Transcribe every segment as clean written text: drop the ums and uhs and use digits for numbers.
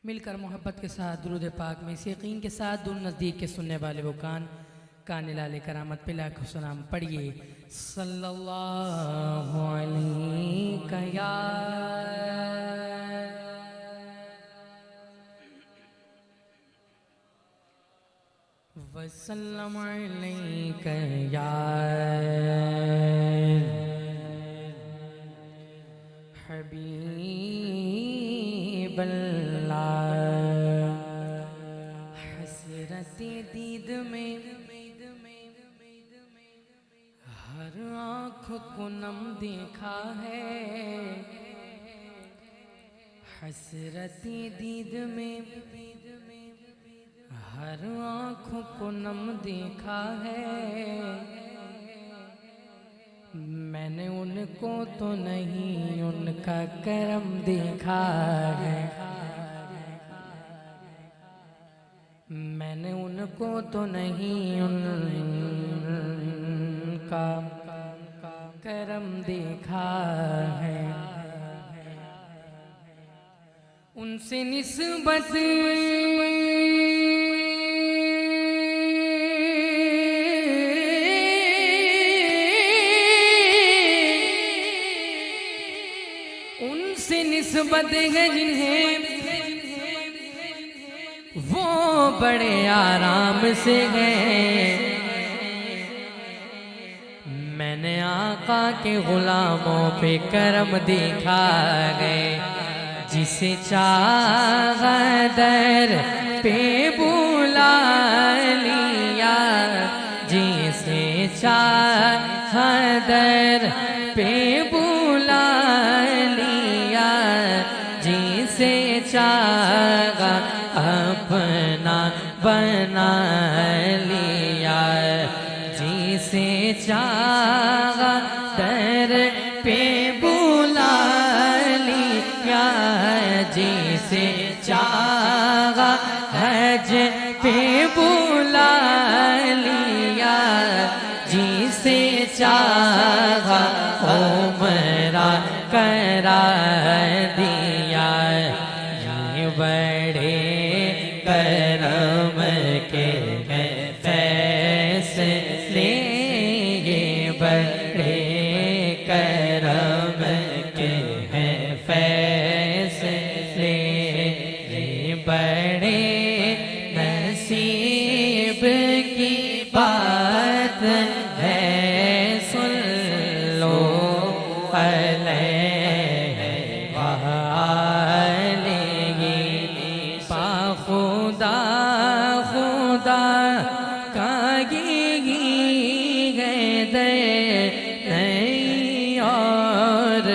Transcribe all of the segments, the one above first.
मिलकर मोहब्बत के साथ दुरूद पाक में इस यकीन के साथ दूर नज़दीक के सुनने वाले वो कान लाले करामत पे लाखों सलाम पढ़िए सल्लल्लाहु अलैहि या वसल्लम अलैका या हबीबल्लाह। हसरते दीद में हर आँख को नम देखा है, हसरते दीद में हर आँख को नम देखा है। मैंने उनको तो नहीं उनका करम देखा है, मैंने उनको तो नहीं उनका करम देखा है। उनसे निस्बत निस्बत है जिन्हें वो बड़े आराम से गए। मैंने आका के गुलामों पे करम देखा है, जिसे चाहा दर पे बुला लिया, जिसे चाहा दर पे बुला लिया, जिसे चाहा अपना बना लिया, जिसे चाहा दर पे बुला लिया, जिसे चाहा हज पे बुला लिया, जिसे चाहा उमरा करा दिया। ये बड़े करम के फैसले, ये बड़े करम के फैसले, ये बड़े नसीब की बात है। सुन लो खुदा खुदा का ये दे नहीं और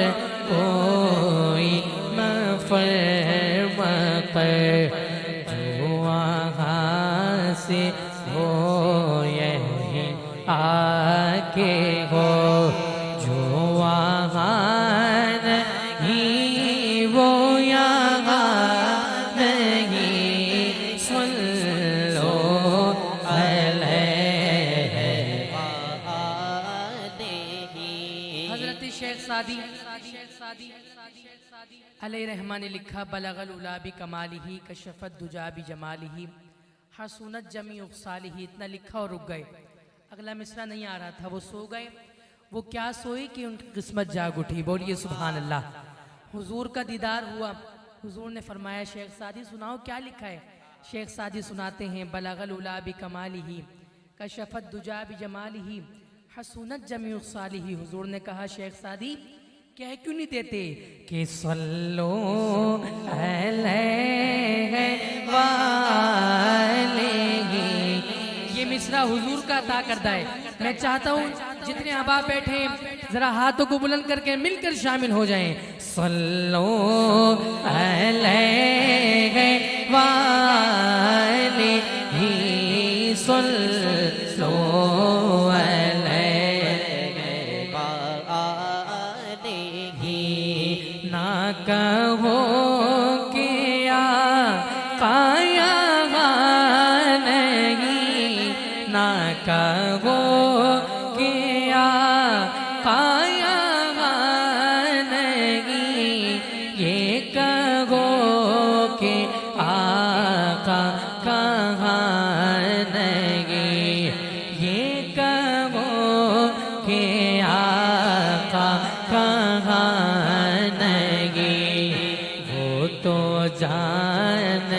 कोई मफ़रम कर, जो वहाँ से हो यही आके हो, जो वहाँ नहीं वो यहाँ अलैहि रहमान ने लिखा बलगल उला बि कमालिही कशफत दुजा बि जमालिही हसूनत जमी उफ़सालिही। इतना लिखा और रुक गए, अगला मिसरा नहीं आ रहा था। वो सो गए, वो क्या सोए कि उनकी किस्मत जाग उठी। बोलिए सुभान अल्लाह। हुजूर का दीदार हुआ, हुजूर ने फरमाया शेख सादी सुनाओ क्या लिखा है। शेख सादी सुनाते हैं बलगल उला बि कमालिही कशफत दुजा बि जमालिही हसूनत जमी उफ़सालिही। हुजूर ने कहा शेख सादी कह क्यों नहीं देते कि सल्लो अलैहि। ये मिसरा हुजूर का अता करता है। मैं चाहता हूँ जितने अहबाब बैठे जरा हाथों को बुलंद करके मिलकर शामिल हो जाएं। सल्लो अलैहि सल्लो ना कहो कि आया नहीं, ना कहो कि आया नहीं, ये कहो कि आका कहाँ नहीं, ये कहो के आका कहाँ नहीं, वो तो जान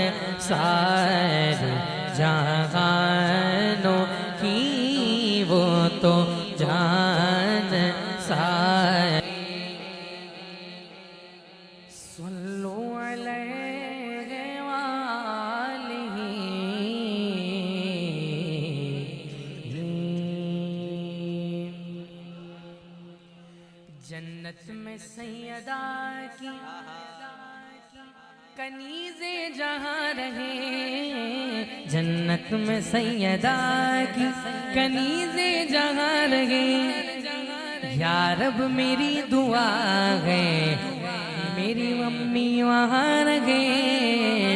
सारी जहानों की, वो तो जान सारी। सल्लु अलैहि वालिही, जन्नत में सैयदा की कनीज़े जहाँ रहे, जन्नत में सैयदा की कनीज़े जहाँ रहे, या रब मेरी दुआ है मेरी मम्मी वहाँ रहे।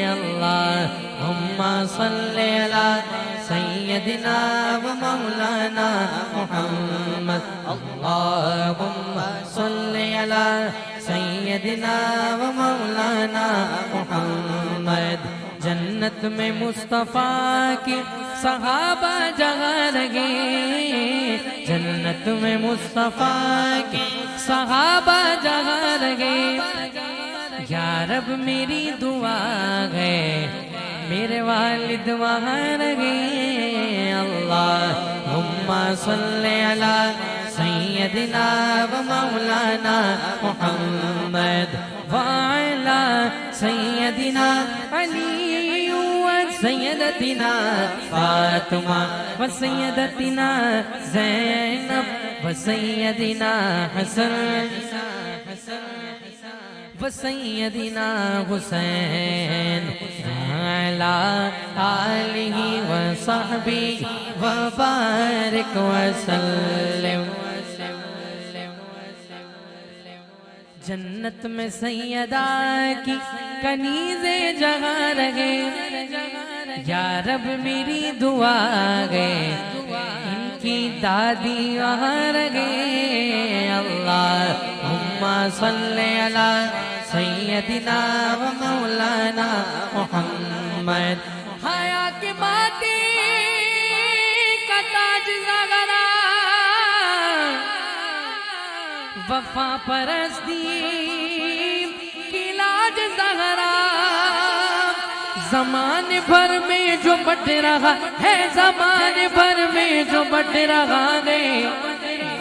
अल्लाहुम्मा सल्ली अला सय्यदिना व मौलाना मुहम्मद, अल्लाहुम्मा सल्ली अला सय्यदिना व मौलाना मुहम्मद। जन्नत में मुस्तफ़ा के सहाबा जगह रहे, जन्नत में मुस्तफ़ा के सहाबा जगह रहे, या रब मेरी दुआ है मेरे वालिद वहाँ रहे। अल्लाहुम्मा सल्ली अला सय्यदिना व मौलाना मुहम्मद व अला सय्यदिना अली व सय्यदतिना फातिमा व सय्यदतिना ज़ैनब व सय्यदिना हसन व सय्यदिना हुसैन अला आलिहि व सहबिहि व बारिक व सल्लिम। जन्नत में सैयदा की कनीज़े जहाँ रहे, या रब मेरी दुआ है इनकी दादी वहाँ रहे। अल्लाहुम्मा सल्ली अला सय्यदिना व मौलाना मुहम्मद। हया के माटी का ताज ज़हरा, वफा परस्ती की लाज ज़हरा, ज़माने भर में जो बट रहा है, ज़माने भर में जो बट रहा है,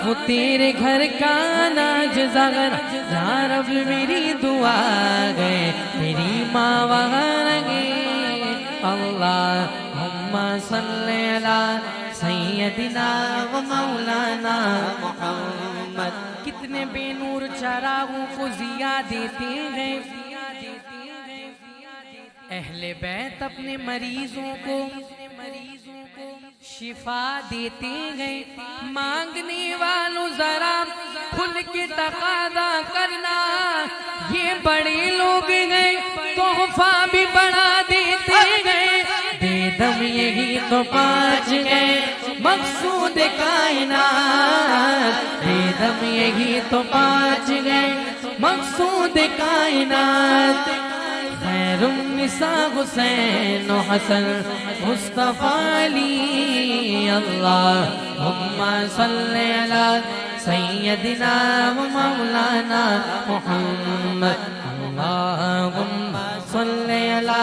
वो तेरे घर का नाज ज़हरा। या रब मेरी दुआ है मेरी माँ वहाँ रहे। अल्लाहुम्मा सल्ली अला सय्यदिना व मौलाना मुहम्मद। कितने बेनूर चरागों को जिया देते हैं अहले बैत, अपने मरीजों को शिफा देते हैं। मांगने वालों जरा खुल के तकादा करना, ये बड़े लोग हैं तोहफा भी बढ़ा देते हैं। बेदम यही तो पाँच है मकसूद कायनात, बेदम यही तो पाँच है मकसूद कायनात। खैरुन्निसा हुसैन व हसन मुस्तफ़ा अली। अल्लाहुम्मा सल्ली अला सय्यदिना व मौलाना मुहम्मद। अल्लाहुम्मा सल्ली अला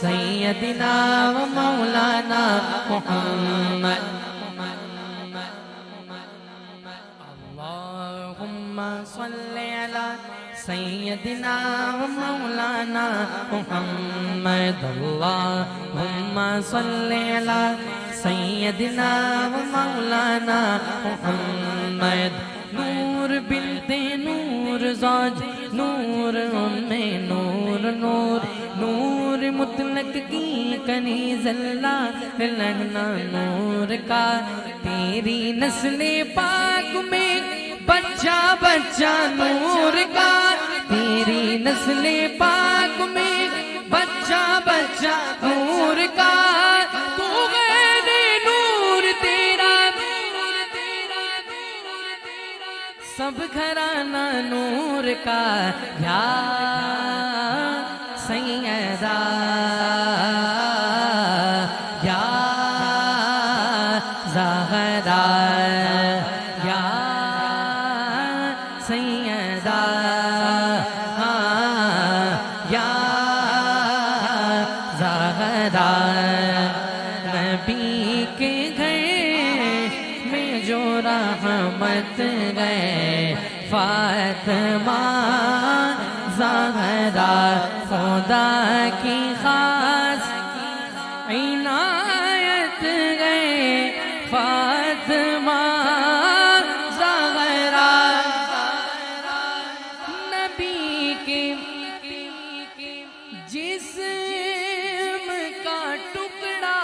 सय्यदिना व मौलाना मुहम्मद। अल्लाहुम्मा सल्ली अला सय्यदिना व मौलाना मुहम्मद। अल्लाहुम्मा सल्ली अला सय्यदिना व मौलाना मुहम्मद। नूर बिनते नूर ज़ौज नूर उम्मे नूर, नूर नूर मुतलक की कनीज़ अल्लाह लहना नूर का। तेरी नस्ले पाक में बच्चा बच्चा नूर का, तेरी नस्ले पाक में बच्चा बच्चा नूर का। तू गैरे नूर तेरा सब घराना नूर का। या सैयदा या ज़हरा नबी के घर में जो रहमत गए फातिमा ज़हरा खुदा की खास इनायत गए फातिमा ज़हरा नबी के जिस्म का टुकड़ा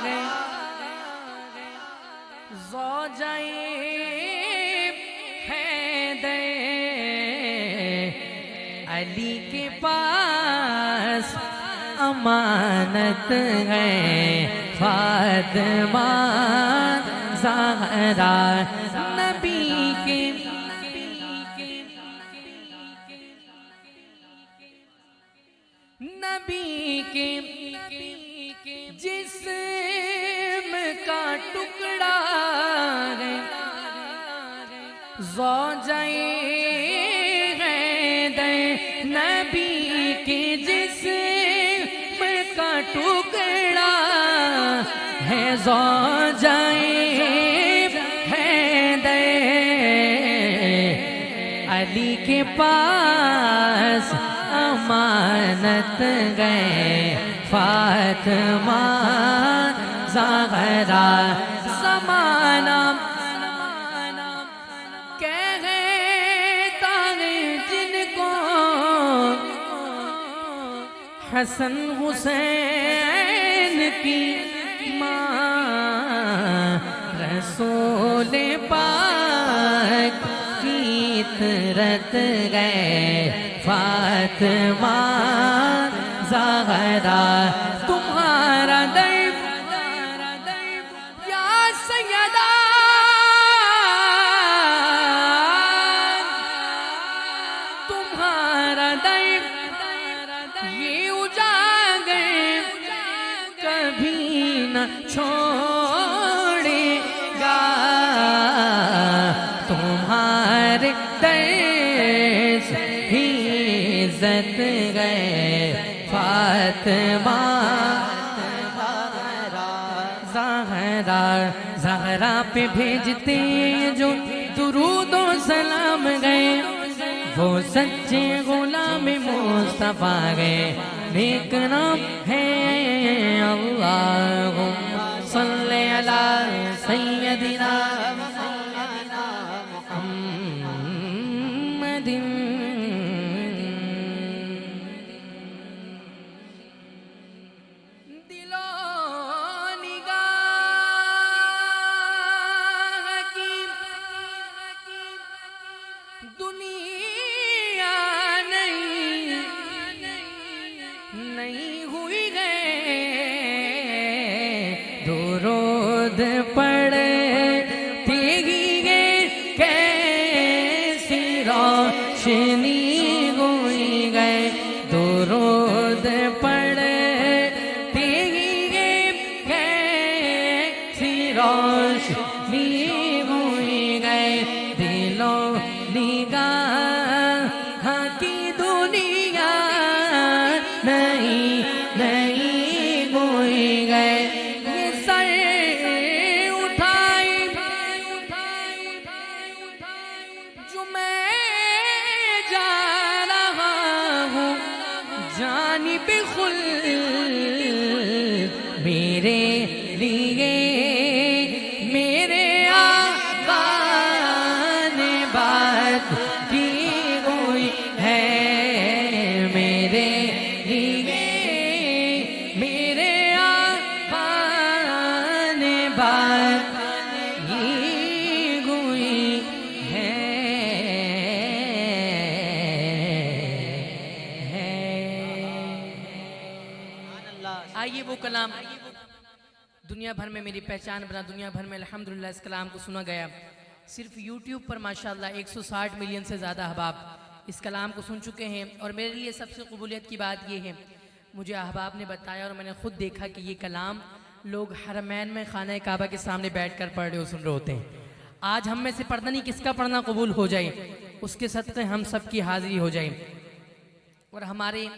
है ज़ौजाए हैदर अली के पास अमानत है फातिमा ज़हरा नबी के जिस्म का टुकड़ा है ज़ौजाए हैदर नबी के जिस्म का टुकड़ा है ज़ौजाए हैदर अली के पास अमानत गए फातिमा ज़हरा ज़माना कहता है जिनको हसन हुसैन की माँ रसूल पाक की तरत गए फातिमा ज़हरा तुम्हारा दर या सैयदा तुम्हारा दर ये उजागर कभी न छोड़ेगा तुम्हारे दर ही इज्जत गए फातिमा ज़हरा ज़हरा पे भेजते जो दुरूद और सलाम गए वो सच्चे गुलाम मुस्तफा गए नेक नाम है अल्लाहुम्मा सल्ली अला सय्यदिना मुहम्मदिन दुनिया नहीं हुई है दुरूद पढ़ते ही कैसी रोशनी हुई गए दुरूद पढ़ते ही कैसी रोशनी हुई गए दिलों निगाह की दुनिया नहीं कोई गए ये सर उठाई जो मैं जा रहा हूँ जानिब खुल मेरे लिए मेरे की हुई है मेरे लिए मेरे आका ने बात की हुई है आइए वो कलाम दुनिया भर में मेरी पहचान बना दुनिया भर में अल्हम्दुलिल्लाह इस कलाम को सुना गया सिर्फ YouTube पर माशाल्लाह 160 मिलियन से ज़्यादा अहबाब इस कलाम को सुन चुके हैं। और मेरे लिए सबसे कबूलियत की बात यह है मुझे अहबाब ने बताया और मैंने ख़ुद देखा कि ये कलाम लोग हरमैन में खाना काबा के सामने बैठ कर पढ़ रहे हो सुन रहे होते हैं। आज हम में से पढ़ना नहीं किसका पढ़ना कबूल हो जाए। उसके सदक़े हम सब की हाज़िरी हो जाए। और हमारे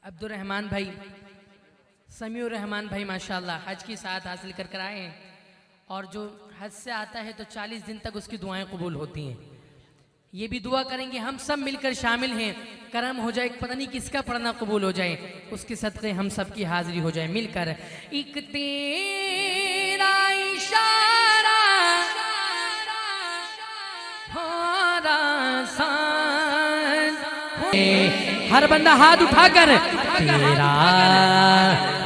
अब्दुल रहमान भाई, समीउर रहमान भाई माशाल्लाह हज की साथ हासिल कर आए हैं, और जो हज से आता है तो 40 दिन तक उसकी दुआएं कबूल होती हैं। ये भी दुआ करेंगे हम सब मिलकर शामिल हैं, करम हो जाए, पता नहीं किसका पढ़ना कबूल हो जाए, उसके सदक़े हम सब की हाज़िरी हो जाए मिलकर। एक तेरा इशारा हर बंदा हाथ उठाकर तेरा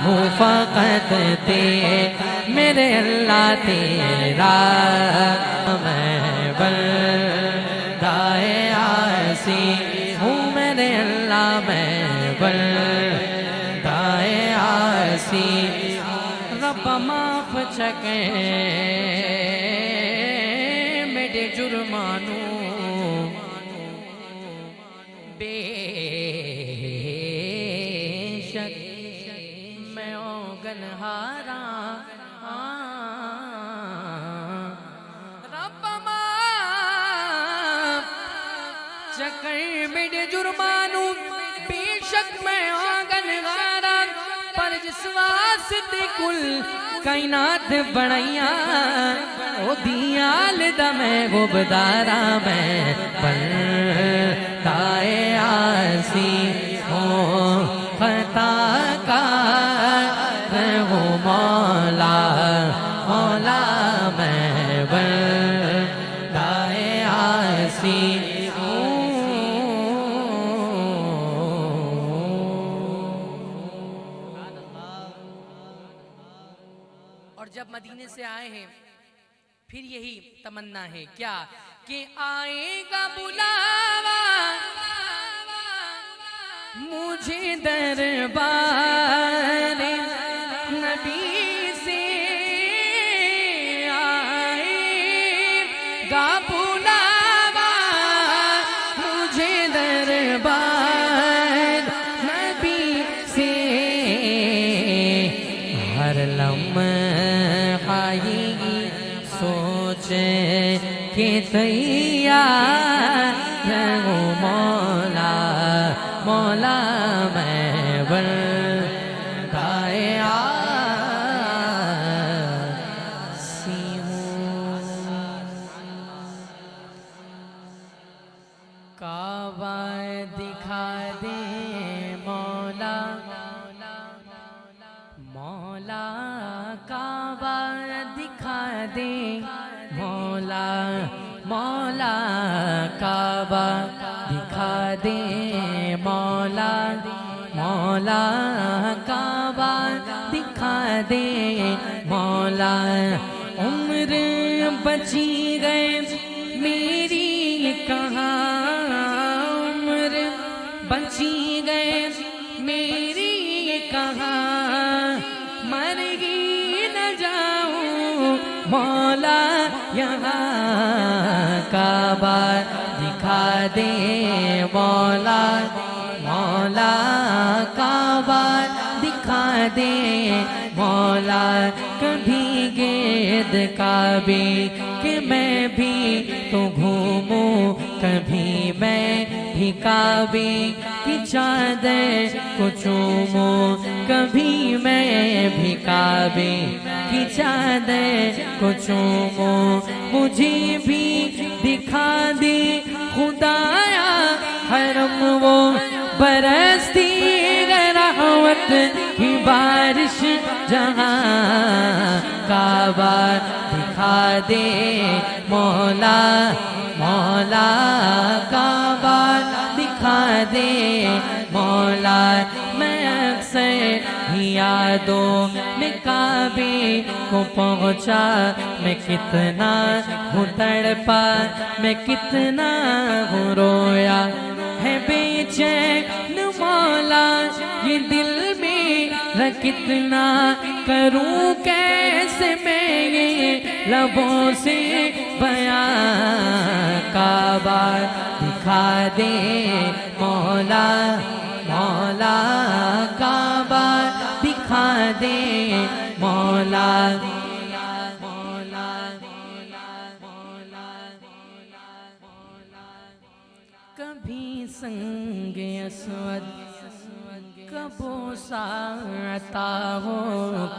हो फ़क़त ते मेरे अल्लाह तेरा मैं बंदाए आसी हूँ मेरे अल्लाह मैं बंदाए आसी रब माफ़ चके मेरे जुर्मानू बेशक मैं औगनहारा रब माफ़ चकर मेरे जुर्मानू बेशक मैं औगनहारा पर जिस वास्ते कुल कायनात बनैया ओ दियाल दा मैं गुबदारा मैं पर ताए आसी हो खता का हो मौला मौला मैं ताए आसी और जब मदीने से आए हैं फिर यही तमन्ना है क्या कि आएगा बुलावा मुझे दरबार नबी से आएगा बुलावा मुझे दरबार नबी से हर लम्हा सोचे कि तैयार हूँ मौला मौला मैं बंदाए आसी हूँ। काबा दिखा दे मौला मौला काबा दिखा दे मौला मौला काबा दिखा दे मौला मौला काबा दिखा दे मौला उम्र बची गए मेरी कहाँ उम्र बची गए मेरी कहाँ मर ही न जाऊं मौला यहाँ काबा दिखा दे मौला मौला काबा दिखा दे मौला कभी गेद काबे कि मैं भी तो घूमूं कभी मैं भी काबे की चादर को चूमूं कभी मैं भी काबे की चादर को चूमूं मुझे भी दिखा दे खुदाया हरम वो बरसती रहमत की बारिश जहाँ काबा दिखा दे मौला मौला काबा दिखा दे मौला मैं अक्सर यादों में काबे को पहुँचा मैं कितना हूँ तड़पा मैं कितना हूँ रोया है बेचैन मौला ये दिल में कितना करूं कैसे मैं ये लबों से बयां काबा दिखा दे मौला मौला काबा दिखा दे मौला मौला मौला मौला कभी संग असवद कबो साता हो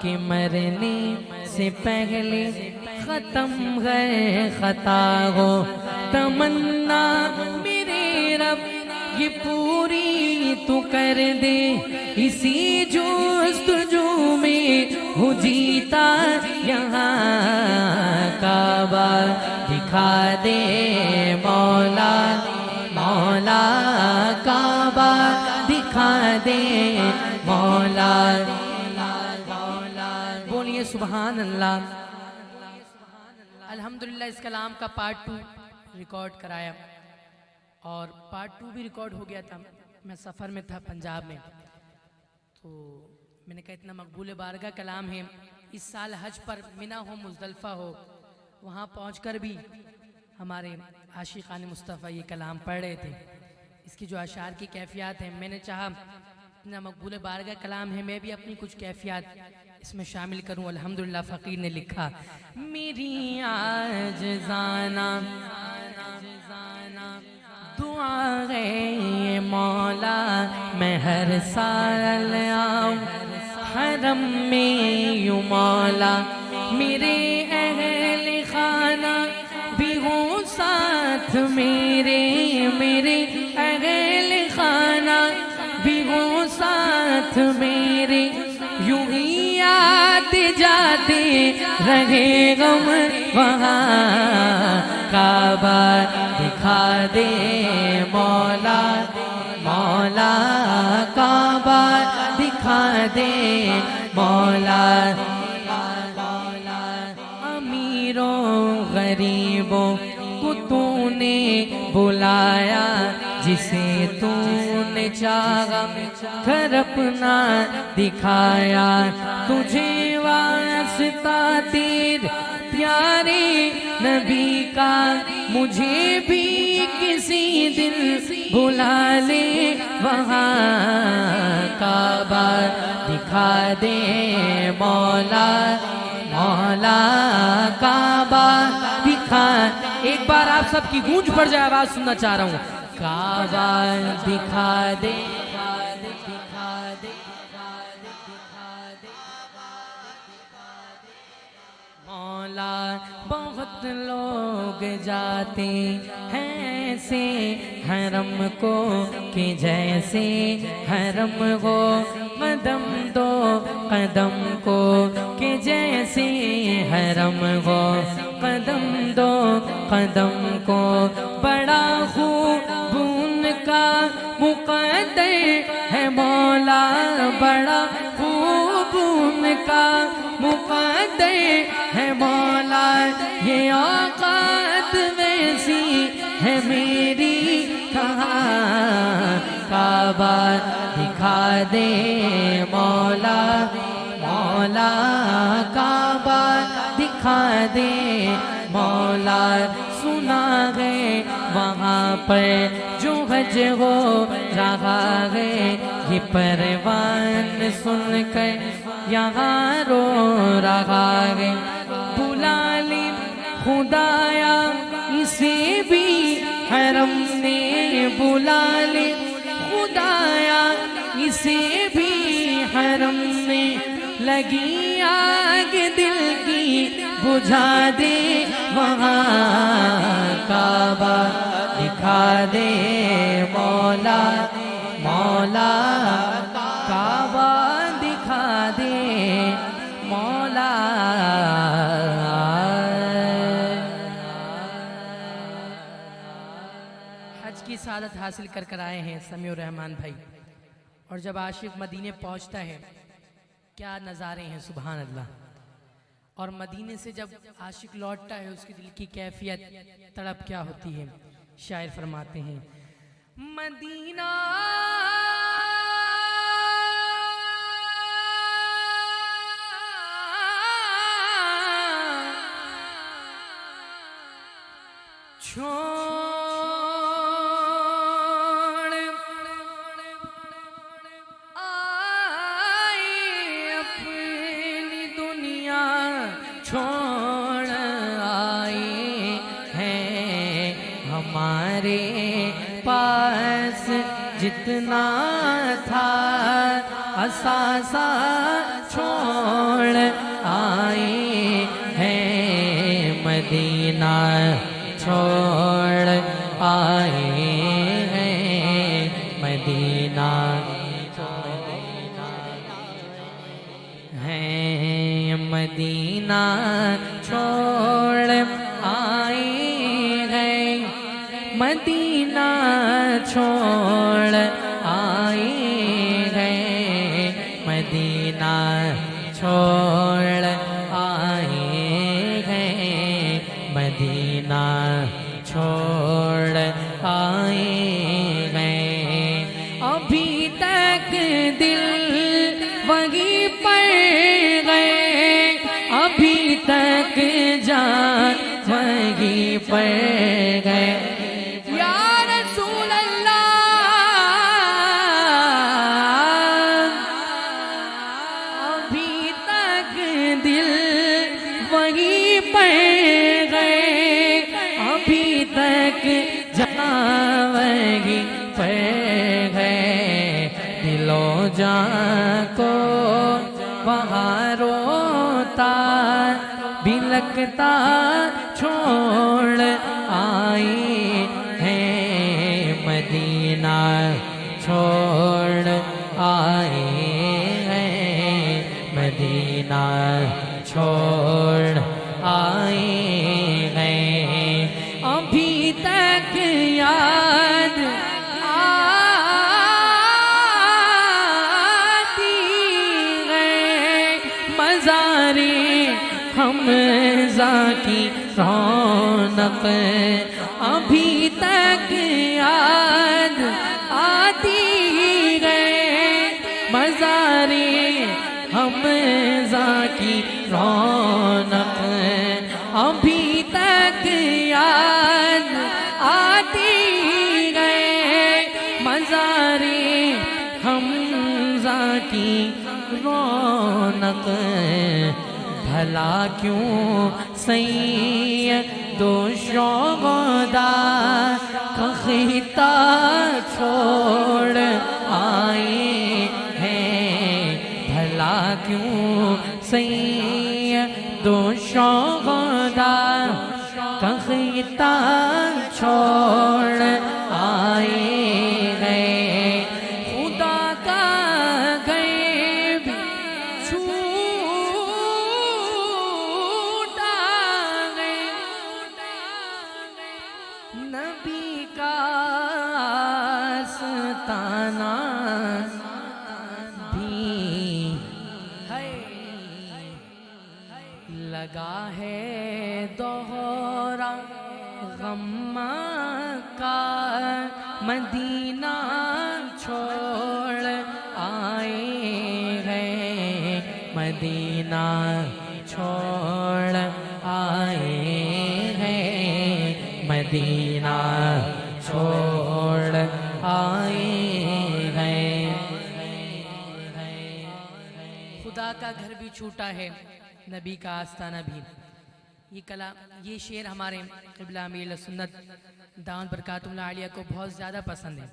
कि मरने से पहले खत्म है खता हो। तमन्ना मेरे रब ये पूरी तू कर दे, इसी जुस्तजू में हो जीता यहाँ। काबा दिखा दे मौला मौला, काबा दिखा दे मौला। बोलिए सुभान अल्लाह। अल्हम्दुलिल्लाह इस कलाम का पार्ट 2 रिकॉर्ड कराया और पार्ट 2 भी रिकॉर्ड हो गया था। मैं सफ़र में था पंजाब में, तो मैंने कहा इतना मकबूल बारगाह कलाम है, इस साल हज पर मिना हो मुज़दलिफ़ा हो, वहाँ पहुँचकर भी हमारे आशिक़ान मुस्तफ़ा ये कलाम पढ़ रहे थे। इसकी जो अशार की कैफियत है, मैंने चाहा इतना मकबूल बारगाह कलाम है, मैं भी अपनी कुछ कैफियत इसमें शामिल करूं। अल्हम्दुलिल्लाह फ़कीर ने लिखा, मेरी आज जाना दुआ है मौला, मैं हर साल आऊं हरम में यूं मौला। मेरे अहले खाना भी हो साथ मेरे, मेरे अहले खाना भी हो साथ मेरे, यूं ही आते जाते रहे गम वहाँ। काबा दिखा दे मौला मौला, काबा दिखा दे मौला। अमीरों गरीबों को तूने बुलाया, जिसे तूने चाहा घर अपना दिखाया। तुझे वास्ता तेरे प्यारे नबी का, मुझे भी किसी दिन बुला ले वहाँ। काबा दिखा दे मौला मौला, काबा दिखा। एक बार आप सबकी गूंज पड़ जाए, आवाज सुनना चाह रहा हूँ। काबा दिखा दे मौला। बहुत लोग जाते हैं ऐसे हरम को कि जैसे हरम हो, कदम दो कदम को कि जैसे हरम हो, कदम दो कदम को। बड़ा खूब उनका मुक़द्दर है मौला, बड़ा खूब उनका मुक़द्दर है मौला। ये औकात वैसी है मेरी कहाँ। काबा दिखा दे मौला मौला, काबा दिखा दे मौला। सुना है वहाँ पर जो हज हो रहा है, ये परवान सुनकर यहाँ रो रहा है। बुला ले खुदाया इसे भी हरम ने, बुला ले खुदाया इसे भी हरम ने। लगी आग दिल की बुझा दे वहाँ। काबा दिखा दे मौला मौला, काबा दिखा दे मौला। हज की सादत हासिल कर आए हैं समीउर रहमान भाई, और जब आशिक मदीने पहुंचता है क्या नज़ारे हैं, सुभान अल्लाह। और मदीने से जब आशिक लौटता है उसकी दिल की कैफियत तड़प क्या होती है। शायर फरमाते हैं, मदीना छोड़ आए अपनी दुनिया, छोड़ आए हैं हमारे पास पास जितना था असासा छोड़ आए हैं, मदीना छोड़ आए हैं, मदीना हैं, मदीना छोड़ आए हैं, मदीना छोड़ आए हैं, मदीना छोड़ आए हैं, मदीना छोड़ आए हैं। अभी तक दिल वहीं पर गए, अभी तक जान वहीं पर गए। या रसूल अल्लाह, अभी तक दिल वहीं पर गए, अभी तक जान वहीं पर गए। दिलो जान को वहाँ रोता बिलकता छोड़ आए हैं, मदीना छोड़ आए हैं, मदीना छोड़ आए हैं। अभी तक याद हमज़ा की रौनक, अभी तक याद आती है मज़ारे हमज़ा की रौनक, अभी तक याद आती है मज़ारे हमज़ा की रौनक। भला क्यों सैयदो शोदा का खिताब छोड़ आए हैं, भला क्यों सैयदो शोदा का खिताब छोड़ आए हैं। खुदा का गैब नबी का आस्ताना भी है, लगा है दोहरा गम्मा का, मदीना छोड़ आए हैं, मदीना छोड़ आए हैं, मदीना छोड़ आए हैं। खुदा का घर भी छूटा है, नबी का आस्ताना भी। ये शेर हमारे क़िबला अमीर सुन्नत दामद बरकातुहुल्लाह आलिया को बहुत ज़्यादा पसंद है,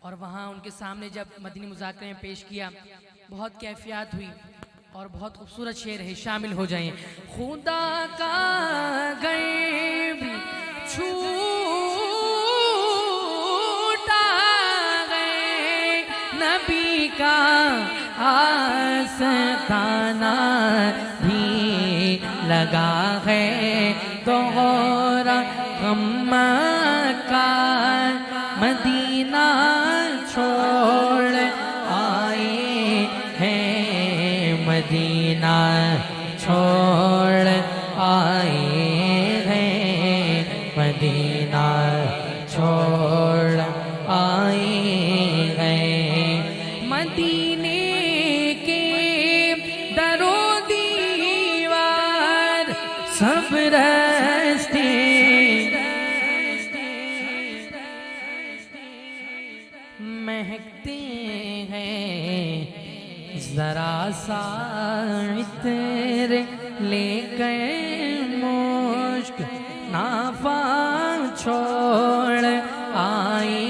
और वहाँ उनके सामने जब मदनी मुज़ाकरे में पेश किया बहुत कैफियत हुई, और बहुत खूबसूरत शेर है, शामिल हो जाएं। खुदा का गैब छूटा है, नबी का आस्ताना भी लगा है दोहरा गम्मा का, मदीना छोड़ आए हैं, मदीना छोड़ आए हैं, मदीना छोड़ आए हैं। मदीने के दरो दीवार सब रास्ते महकते हैं, जरा सा इत्र लेकर मुश्क नाफा छोड़ आए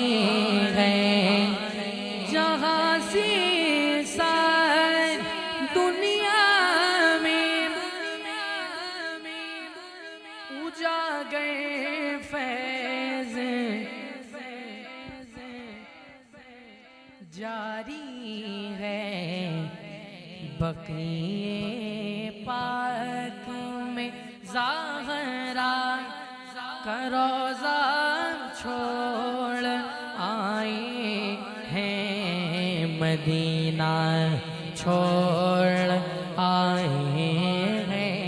जारी है बक़ीए पाक में ज़हरा का रोज़ा छोड़ आए हैं, मदीना छोड़ आए हैं,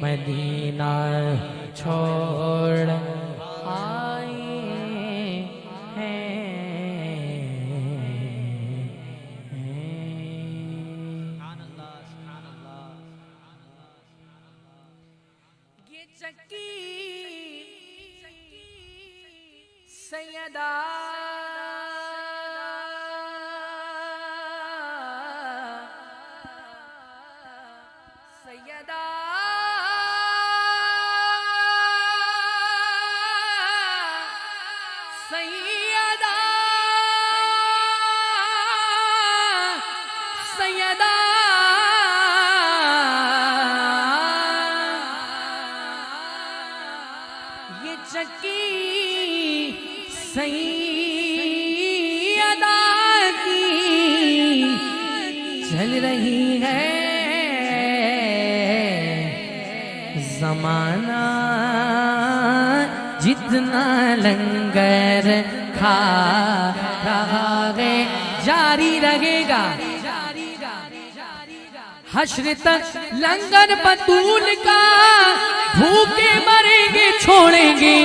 मदीना छोड़ आए हैं। ये चक्की सैयदा सैयदा सैयदा सैयदा ये चक्की सैयदा की चल रही है, ज़माना जितना लंगर खा रहा है जारी रहेगा, हश्र तक लंगर बतूल का भूखे मरेंगे छोड़ेंगे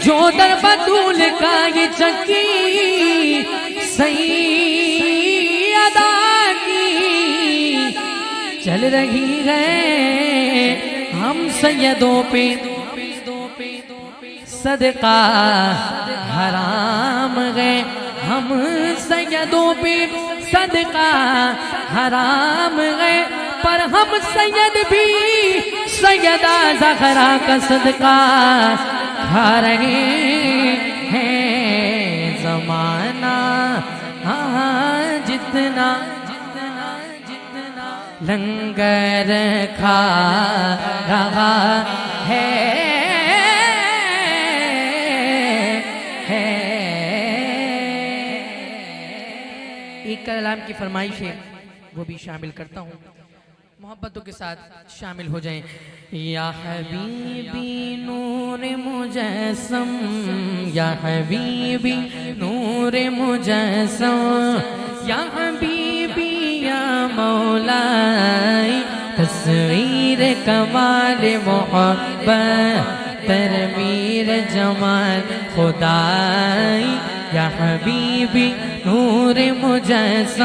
जो दर बतूल का। ये चक्की सैयदा की चल रही है, हम सैयदों पे सदका हराम है, हम सैयदों पे सदका हराम है, पर हम सैयद भी सैयदा ज़हरा का सदका खा रहे हैं। ज़माना जितना लंगर खा रहा है, एक कलाम की फरमाइश है, वो भी शामिल करता हूँ, मोहब्बतों के साथ शामिल हो जाएं। या हबीबी नूर मुजस्सम, या हबीबी नूर मुजस्सम, या हबीबी या मौलाई तस्वीर कमाल मोहब्बत तरवीर जमाल खुदाई। या हबीबी नूर मुजस्सम